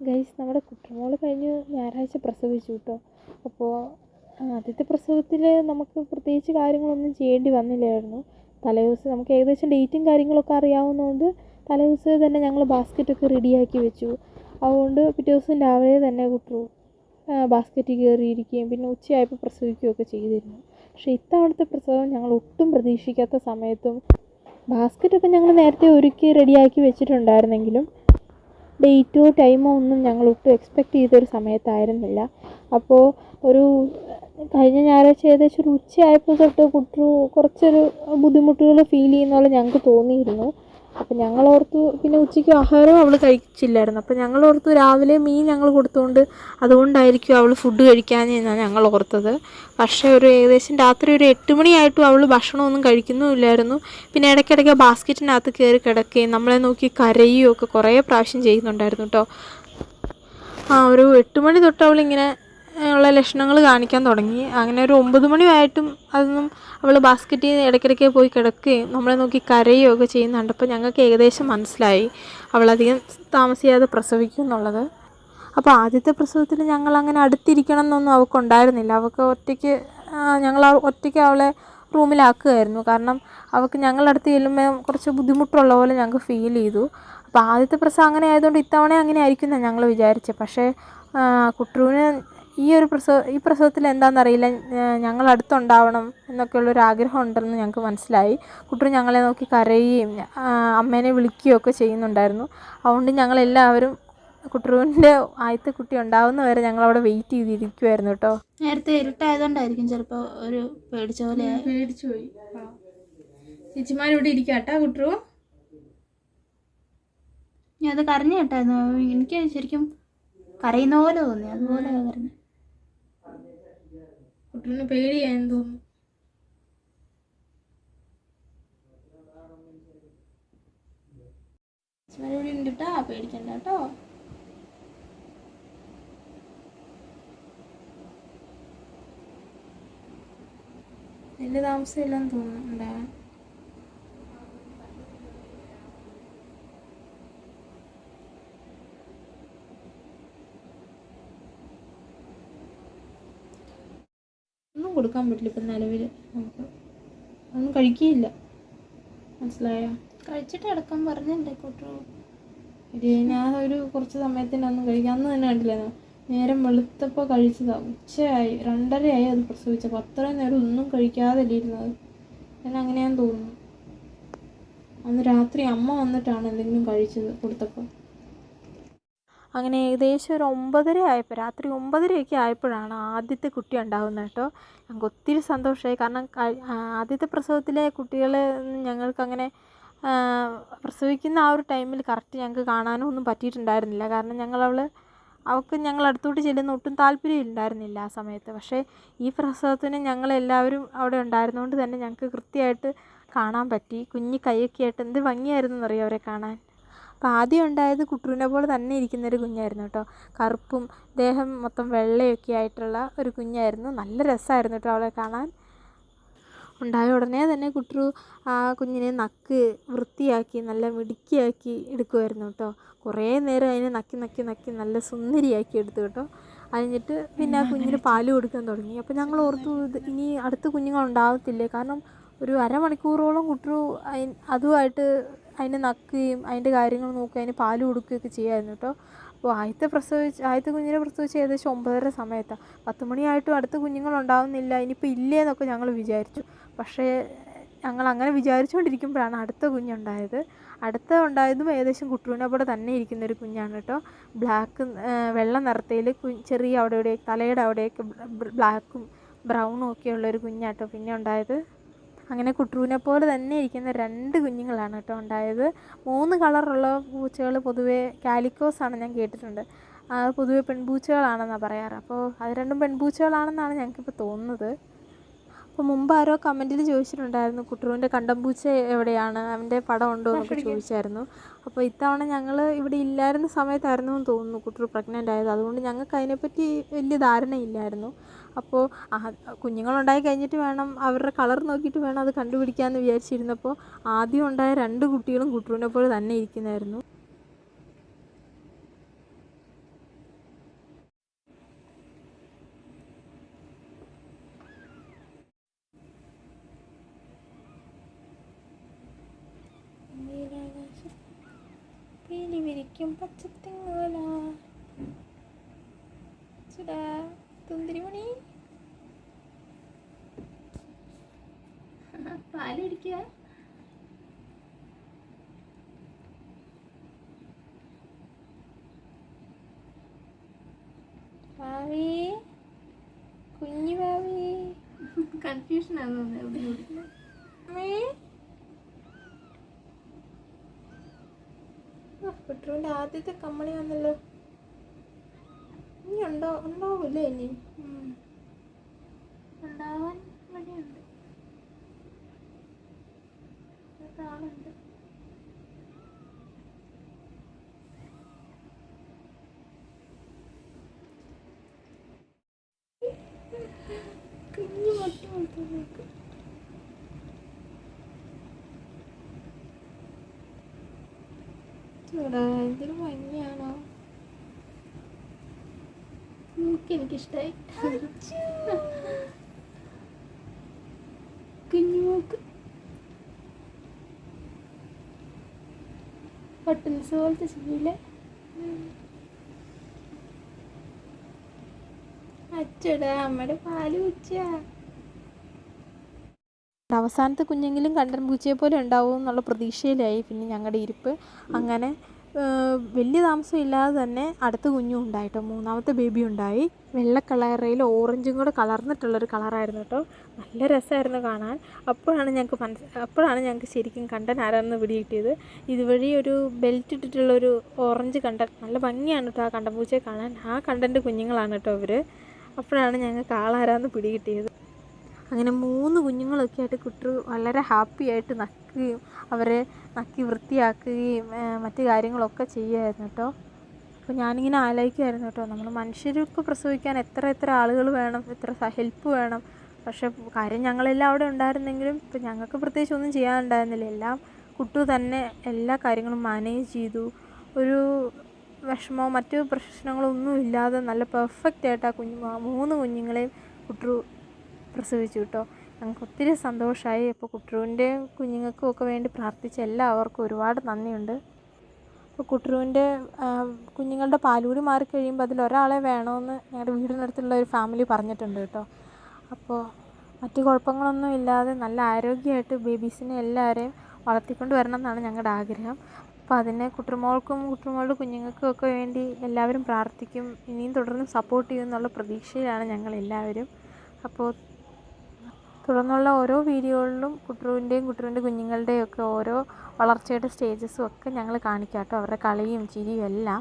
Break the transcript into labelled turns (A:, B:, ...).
A: Guys, നമ്മുടെ കുട്ടമോള് കഴിഞ്ഞ് ഞായറാഴ്ച പ്രസവിച്ചു കേട്ടോ. അപ്പോൾ ആദ്യത്തെ പ്രസവത്തിൽ നമുക്ക് പ്രത്യേകിച്ച് കാര്യങ്ങളൊന്നും ചെയ്യേണ്ടി വന്നില്ലായിരുന്നു. തലേദിവസം നമുക്ക് ഏകദേശം ഡേറ്റും കാര്യങ്ങളൊക്കെ അറിയാവുന്നതുകൊണ്ട് തലേദിവസം തന്നെ ഞങ്ങൾ ബാസ്ക്കറ്റൊക്കെ റെഡിയാക്കി വെച്ചു. അതുകൊണ്ട് പിറ്റേ ദിവസം രാവിലെ തന്നെ കുട്ടു ബാസ്ക്കറ്റിൽ കയറിയിരിക്കുകയും പിന്നെ ഉച്ചയായപ്പോൾ പ്രസവിക്കുകയൊക്കെ ചെയ്തിരുന്നു. പക്ഷേ ഇത്തവണത്തെ പ്രസവം ഞങ്ങൾ ഒട്ടും പ്രതീക്ഷിക്കാത്ത സമയത്തും ബാസ്ക്കറ്റൊക്കെ ഞങ്ങൾ നേരത്തെ ഒരുക്കി റെഡിയാക്കി വെച്ചിട്ടുണ്ടായിരുന്നെങ്കിലും ഡേറ്റോ ടൈമോ ഒന്നും ഞങ്ങൾ ഒട്ടും എക്സ്പെക്റ്റ് ചെയ്തൊരു സമയത്തായിരുന്നില്ല. അപ്പോൾ ഒരു കഴിഞ്ഞ ഞായറാഴ്ച ഏകദേശം ഒരു ഉച്ചയായപ്പോൾ തൊട്ട് കുട്ടു കുറച്ചൊരു ബുദ്ധിമുട്ടുകൾ ഫീൽ ചെയ്യുന്ന പോലെ ഞങ്ങൾക്ക് തോന്നിയിരുന്നു. അപ്പോൾ ഞങ്ങളോർത്തു, പിന്നെ ഉച്ചയ്ക്ക് ആഹാരവും അവൾ കഴിച്ചില്ലായിരുന്നു. അപ്പോൾ ഞങ്ങളോർത്തു രാവിലെ മീൻ ഞങ്ങൾ കൊടുത്തുകൊണ്ട് അതുകൊണ്ടായിരിക്കും അവൾ ഫുഡ് കഴിക്കാഞ്ഞെന്നാണ് ഞങ്ങൾ ഓർത്തത്. പക്ഷേ ഒരു ഏകദേശം രാത്രി ഒരു 8 മണിയായിട്ടും അവൾ ഭക്ഷണമൊന്നും കഴിക്കുന്നുമില്ലായിരുന്നു. പിന്നെ ഇടയ്ക്കിടയ്ക്ക് ബാസ്ക്കറ്റിനകത്ത് കയറി കിടക്കുകയും നമ്മളെ നോക്കി കരയുകയും ഒക്കെ കുറേ പ്രാവശ്യം ചെയ്യുന്നുണ്ടായിരുന്നു കേട്ടോ. ഒരു 8 മണി തൊട്ട് അവളിങ്ങനെ ഉള്ള ലക്ഷണങ്ങൾ കാണിക്കാൻ തുടങ്ങി. അങ്ങനെ ഒരു 9 മണിയായിട്ടും അതൊന്നും അവൾ ബാസ്ക്കറ്റിൽ നിന്ന് ഇടയ്ക്കിടയ്ക്ക് പോയി കിടക്കുകയും നമ്മളെ നോക്കി കരയുകയും ഒക്കെ ചെയ്യുന്നുണ്ട്. അപ്പോൾ ഞങ്ങൾക്ക് ഏകദേശം മനസ്സിലായി അവളധികം താമസിയാതെ പ്രസവിക്കും എന്നുള്ളത്. അപ്പോൾ ആദ്യത്തെ പ്രസവത്തിൽ ഞങ്ങൾ അങ്ങനെ അടുത്തിരിക്കണം എന്നൊന്നും അവൾക്കുണ്ടായിരുന്നില്ല. അവൾക്ക് ഒറ്റയ്ക്ക് ഞങ്ങൾ ഒറ്റയ്ക്ക് അവളെ റൂമിലാക്കുകയായിരുന്നു. കാരണം അവൾക്ക് ഞങ്ങളടുത്ത് ചെല്ലുമ്പോൾ കുറച്ച് ബുദ്ധിമുട്ടുള്ള പോലെ ഞങ്ങൾക്ക് ഫീൽ ചെയ്തു. അപ്പോൾ ആദ്യത്തെ പ്രസവം അങ്ങനെ ആയതുകൊണ്ട് ഇത്തവണ അങ്ങനെ ആയിരിക്കും എന്നാണ് ഞങ്ങൾ വിചാരിച്ചത്. പക്ഷേ കുട്ടൂന് ഈ പ്രസവത്തിൽ എന്താണെന്നറിയില്ല, ഞങ്ങളടുത്തുണ്ടാവണം എന്നൊക്കെയുള്ളൊരു ആഗ്രഹം ഉണ്ടെന്ന് ഞങ്ങൾക്ക് മനസ്സിലായി. കുട്ടു ഞങ്ങളെ നോക്കി കരയുകയും അമ്മേനെ വിളിക്കുകയും ഒക്കെ ചെയ്യുന്നുണ്ടായിരുന്നു. അതുകൊണ്ട് ഞങ്ങളെല്ലാവരും കുട്ടൂൻ്റെ ആദ്യത്തെ കുട്ടി ഉണ്ടാവുന്നവരെ ഞങ്ങളവിടെ വെയിറ്റ് ചെയ്തിരിക്കുമായിരുന്നു കേട്ടോ.
B: നേരത്തെ ഇരുട്ടായതുകൊണ്ടായിരിക്കും ചിലപ്പോൾ ഒരു പേടിച്ച പോലെ
A: പേടിച്ചു പോയി. ചേച്ചിമാരിവിടെ ഇരിക്കാട്ടാ കുട്ടു.
B: ഞാൻ അത് കരഞ്ഞു കേട്ടായിരുന്നു. എനിക്ക് ശരിക്കും കരയുന്ന പോലെ തോന്നി. അതുപോലെ കരഞ്ഞു.
A: കുട്ടൂന് പേടിയായെന്ന് തോന്നുന്നു. ചേച്ചിമാരിവിടെ ഉണ്ട് കേട്ടോ, പേടിക്കണ്ട കേട്ടോ. വലിയ താമസമില്ലെന്ന് തോന്നുന്നുണ്ടേ. ഒന്നും കൊടുക്കാൻ പറ്റില്ല ഇപ്പം നിലവിൽ. നമുക്ക് ഒന്നും കഴിക്കുകയില്ല, മനസ്സിലായോ?
B: കഴിച്ചിട്ട് കിടക്കാൻ പറഞ്ഞിട്ടുണ്ട് കുട്ടു.
A: ഞാൻ ഒരു കുറച്ച് സമയത്തിനൊന്നും കഴിക്കാം. അന്ന് തന്നെ കണ്ടില്ലായിരുന്നു, നേരം വെളുത്തപ്പോൾ കഴിച്ചതാണ്. ഉച്ചയായി, 2:30 അത് പ്രസവിച്ചപ്പോൾ. അത്രയും നേരം ഒന്നും കഴിക്കാതല്ലേ ഇരുന്നത്. ഞാൻ അങ്ങനെയാന്ന് തോന്നുന്നു. അന്ന് രാത്രി അമ്മ വന്നിട്ടാണ് എന്തെങ്കിലും കഴിച്ചത് കൊടുത്തപ്പോൾ. അങ്ങനെ ഏകദേശം ഒരു 9:30 ആയപ്പോൾ, രാത്രി 9:30 ആയപ്പോഴാണ് ആദ്യത്തെ കുട്ടി ഉണ്ടാകുന്നത് കേട്ടോ. ഞങ്ങൾക്ക് ഒത്തിരി സന്തോഷമായി. കാരണം ആദ്യത്തെ പ്രസവത്തിലെ കുട്ടികളെ ഞങ്ങൾക്കങ്ങനെ പ്രസവിക്കുന്ന ആ ഒരു ടൈമിൽ കറക്റ്റ് ഞങ്ങൾക്ക് കാണാനോ ഒന്നും പറ്റിയിട്ടുണ്ടായിരുന്നില്ല. കാരണം അവൾക്ക് ഞങ്ങൾ അടുത്തോട്ട് ചെല്ലുന്ന ഒട്ടും താല്പര്യം ഉണ്ടായിരുന്നില്ല ആ സമയത്ത്. പക്ഷേ ഈ പ്രസവത്തിന് ഞങ്ങളെല്ലാവരും അവിടെ ഉണ്ടായിരുന്നതുകൊണ്ട് തന്നെ ഞങ്ങൾക്ക് കൃത്യമായിട്ട് കാണാൻ പറ്റി. കുഞ്ഞ് കൈയൊക്കെ ആയിട്ട് എന്ത് ഭംഗിയായിരുന്നു എന്നറിയാം അവരെ കാണാൻ. അപ്പോൾ ആദ്യം ഉണ്ടായത് കുട്ടൂനെ പോലെ തന്നെ ഇരിക്കുന്നൊരു കുഞ്ഞായിരുന്നു കേട്ടോ. കറുപ്പും ദേഹം മൊത്തം വെള്ളയൊക്കെ ആയിട്ടുള്ള ഒരു കുഞ്ഞായിരുന്നു. നല്ല രസമായിരുന്നു കേട്ടോ അവളെ കാണാൻ. ഉണ്ടായ ഉടനെ തന്നെ കുട്ടു ആ കുഞ്ഞിനെ നക്ക് വൃത്തിയാക്കി നല്ല മിടുക്കിയാക്കി എടുക്കുമായിരുന്നു കേട്ടോ. കുറേ നേരം അതിനെ നക്കി നക്കി നക്കി നല്ല സുന്ദരിയാക്കി എടുത്തു കേട്ടോ. കഴിഞ്ഞിട്ട് പിന്നെ ആ കുഞ്ഞിന് പാല് കൊടുക്കാൻ തുടങ്ങി. അപ്പോൾ ഞങ്ങൾ ഓർത്തു ഇനി അടുത്ത കുഞ്ഞുങ്ങളുണ്ടാകത്തില്ലേ. കാരണം ഒരു അരമണിക്കൂറോളം കുട്ടു അതുമായിട്ട് അതിനെ നക്കുകയും അതിൻ്റെ കാര്യങ്ങൾ നോക്കുകയും അതിന് പാല് കൊടുക്കുകയൊക്കെ ചെയ്യുമായിരുന്നു കേട്ടോ. അപ്പോൾ ആദ്യത്തെ കുഞ്ഞിനെ പ്രസവിച്ച് ഏകദേശം 9:30 സമയത്താണ്. 10 മണിയായിട്ടും അടുത്ത കുഞ്ഞുങ്ങളുണ്ടാവുന്നില്ല, ഇനിയിപ്പോൾ ഇല്ലേന്നൊക്കെ ഞങ്ങൾ വിചാരിച്ചു. പക്ഷേ ഞങ്ങൾ അങ്ങനെ വിചാരിച്ചുകൊണ്ടിരിക്കുമ്പോഴാണ് അടുത്ത കുഞ്ഞുണ്ടായത്. ഉണ്ടായതും ഏകദേശം കുട്ടൂനെ പോലെ തന്നെ ഇരിക്കുന്നൊരു കുഞ്ഞാണ് കേട്ടോ. വെള്ള നിറത്തിൽ ചെറിയ തലയുടെ അവിടെയൊക്കെ ബ്ലാക്കും ബ്രൗണും ഒക്കെ ഉള്ളൊരു കുഞ്ഞാട്ടോ പിന്നെ ഉണ്ടായത്. അങ്ങനെ കുട്ടൂനെ പോലെ തന്നെ ഇരിക്കുന്ന 2 കുഞ്ഞുങ്ങളാണ് കേട്ടോ ഉണ്ടായത്. 3 കളറുള്ള പൂച്ചകൾ പൊതുവേ കാലിക്കോസാണ്, ഞാൻ കേട്ടിട്ടുണ്ട്. പൊതുവെ പെൺപൂച്ചകളാണെന്നാണ് പറയാറ്. അപ്പോൾ അത് 2 പെൺപൂച്ചകളാണെന്നാണ് ഞങ്ങൾക്കിപ്പോൾ തോന്നുന്നത്. അപ്പോൾ മുമ്പ് ആരോ കമൻറ്റിൽ ചോദിച്ചിട്ടുണ്ടായിരുന്നു കുട്ടൂൻ്റെ കണ്ടംപൂച്ച എവിടെയാണ്, അവൻ്റെ പടം ഉണ്ടോ എന്നൊക്കെ ചോദിച്ചായിരുന്നു. അപ്പോൾ ഇത്തവണ ഞങ്ങൾ ഇവിടെ ഇല്ലായിരുന്ന സമയത്തായിരുന്നു എന്ന് തോന്നുന്നു കുട്ടു പ്രഗ്നൻ്റ് ആയത്. അതുകൊണ്ട് ഞങ്ങൾക്ക് അതിനെപ്പറ്റി വലിയ ധാരണയില്ലായിരുന്നു. അപ്പോൾ കുഞ്ഞുങ്ങളുണ്ടായി കഴിഞ്ഞിട്ട് വേണം, അവരുടെ കളർ നോക്കിയിട്ട് വേണം അത് കണ്ടുപിടിക്കാമെന്ന് വിചാരിച്ചിരുന്നപ്പോൾ ആദ്യം ഉണ്ടായ 2 കുട്ടികളും കുട്ടൂനെ പോലെ തന്നെ ഇരിക്കുന്നതായിരുന്നു. പച്ചത്തിങ്ങോല ചുടാ തുന്തിരിമണി
B: പാല് കുടിക്കുക.
A: ഭാവി കുഞ്ഞു ഭാവി
B: കൺഫ്യൂഷൻ ആണെന്ന് തോന്നുന്നു.
A: കുട്ടറുവിൻ്റെ ആദ്യത്തെ കമ്മണി വന്നല്ലോ. ഇനി ഉണ്ടാവൂല്ലേ ഇനി?
B: ഉണ്ടാവാൻ വഴിയുണ്ട്. ആളുണ്ട്.
A: കുഞ്ഞു മുട്ട കൊടുത്തേക്ക്. ചൂടാ എന്തൊരു ഭംഗിയാണോ.
B: എനിക്കിഷ്ടായി. കുഞ്ഞുമോക്ക് ബട്ടൺസ് പോലത്തെ ശരിയില്ലേ?
A: അച്ചടാ അമ്മയുടെ പാല് കുടിച്ചാ. അവസാനത്തെ കുഞ്ഞെങ്കിലും കണ്ടൻ പൂച്ചയെ പോലെ ഉണ്ടാവും എന്നുള്ള പ്രതീക്ഷയിലായി പിന്നെ ഞങ്ങളുടെ ഇരിപ്പ്. അങ്ങനെ വലിയ താമസം ഇല്ലാതെ തന്നെ അടുത്ത കുഞ്ഞും ഉണ്ടായിട്ടോ. മൂന്നാമത്തെ ബേബി ഉണ്ടായി. വെള്ള കളറിൽ ഓറഞ്ചും കൂടെ കലർന്നിട്ടുള്ളൊരു കളറായിരുന്നു കേട്ടോ. നല്ല രസമായിരുന്നു കാണാൻ. അപ്പോഴാണ് ഞങ്ങൾക്ക് ശരിക്കും കണ്ടൻ ആരാണെന്ന് പിടികിട്ടിയത്. ഇതുവഴി ഒരു ബെൽറ്റ് ഇട്ടിട്ടുള്ളൊരു ഓറഞ്ച് കണ്ടൻ. നല്ല ഭംഗിയാണ് കേട്ടോ ആ കണ്ടൻ പൂച്ചയെ കാണാൻ. ആ കണ്ടൻ്റെ കുഞ്ഞുങ്ങളാണ് കേട്ടോ ഇവർ. അപ്പോഴാണ് ഞങ്ങൾക്ക് ആളാരാന്ന് പിടികിട്ടിയത്. അങ്ങനെ 3 കുഞ്ഞുങ്ങളൊക്കെ ആയിട്ട് കുട്ടു വളരെ ഹാപ്പി ആയിട്ട് നക്കുകയും അവരെ നക്കി വൃത്തിയാക്കുകയും മറ്റു കാര്യങ്ങളൊക്കെ ചെയ്യുമായിരുന്നു കേട്ടോ. അപ്പോൾ ഞാനിങ്ങനെ ആലോചിക്കുമായിരുന്നു കേട്ടോ, നമ്മൾ മനുഷ്യർക്ക് പ്രസവിക്കാൻ എത്ര ആളുകൾ വേണം, എത്ര ഹെൽപ്പ് വേണം. പക്ഷേ കാര്യം ഞങ്ങളെല്ലാം അവിടെ ഉണ്ടായിരുന്നെങ്കിലും ഇപ്പം ഞങ്ങൾക്ക് പ്രത്യേകിച്ച് ഒന്നും ചെയ്യാനുണ്ടായിരുന്നില്ല. എല്ലാം കുട്ടു തന്നെ എല്ലാ കാര്യങ്ങളും മാനേജ് ചെയ്തു. ഒരു വിഷമമോ മറ്റു പ്രശ്നങ്ങളൊന്നും ഇല്ലാതെ നല്ല പെർഫെക്റ്റ് ആയിട്ട് ആ 3 കുഞ്ഞുങ്ങളെയും കുട്ടു പ്രസവിച്ചു കേട്ടോ. ഞങ്ങൾക്ക് ഒത്തിരി സന്തോഷമായി. അപ്പോൾ കുട്ടറുവിൻ്റെയും കുഞ്ഞുങ്ങൾക്കും ഒക്കെ വേണ്ടി പ്രാർത്ഥിച്ച എല്ലാവർക്കും ഒരുപാട് നന്ദിയുണ്ട്. അപ്പോൾ കുട്ടറുവിൻ്റെ കുഞ്ഞുങ്ങളുടെ പാലുകൂടി മാറിക്കഴിയുമ്പോൾ അതിലൊരാളെ വേണമെന്ന് ഞങ്ങളുടെ വീടിനടുത്തുള്ള ഒരു ഫാമിലി പറഞ്ഞിട്ടുണ്ട് കേട്ടോ. അപ്പോൾ മറ്റു കുഴപ്പങ്ങളൊന്നും ഇല്ലാതെ നല്ല ആരോഗ്യമായിട്ട് ബേബീസിനെ എല്ലാവരെയും വളർത്തിക്കൊണ്ട് വരണം എന്നാണ് ഞങ്ങളുടെ ആഗ്രഹം. അപ്പോൾ അതിനെ കുട്ടറുമോൾക്കും കുട്ടറുമോളുടെ കുഞ്ഞുങ്ങൾക്കും ഒക്കെ വേണ്ടി എല്ലാവരും പ്രാർത്ഥിക്കും. ഇനിയും തുടർന്ന് സപ്പോർട്ട് ചെയ്യുമെന്നുള്ള പ്രതീക്ഷയിലാണ് ഞങ്ങളെല്ലാവരും. അപ്പോൾ തുടർന്നുള്ള ഓരോ വീഡിയോകളിലും കുട്ടറുവിൻ്റെയും കുട്ടറുവിൻ്റെ കുഞ്ഞുങ്ങളുടെയും ഒക്കെ ഓരോ വളർച്ചയുടെ സ്റ്റേജസും ഒക്കെ ഞങ്ങൾ കാണിക്കാം കേട്ടോ. അവരുടെ കളിയും ചിരിയും എല്ലാം.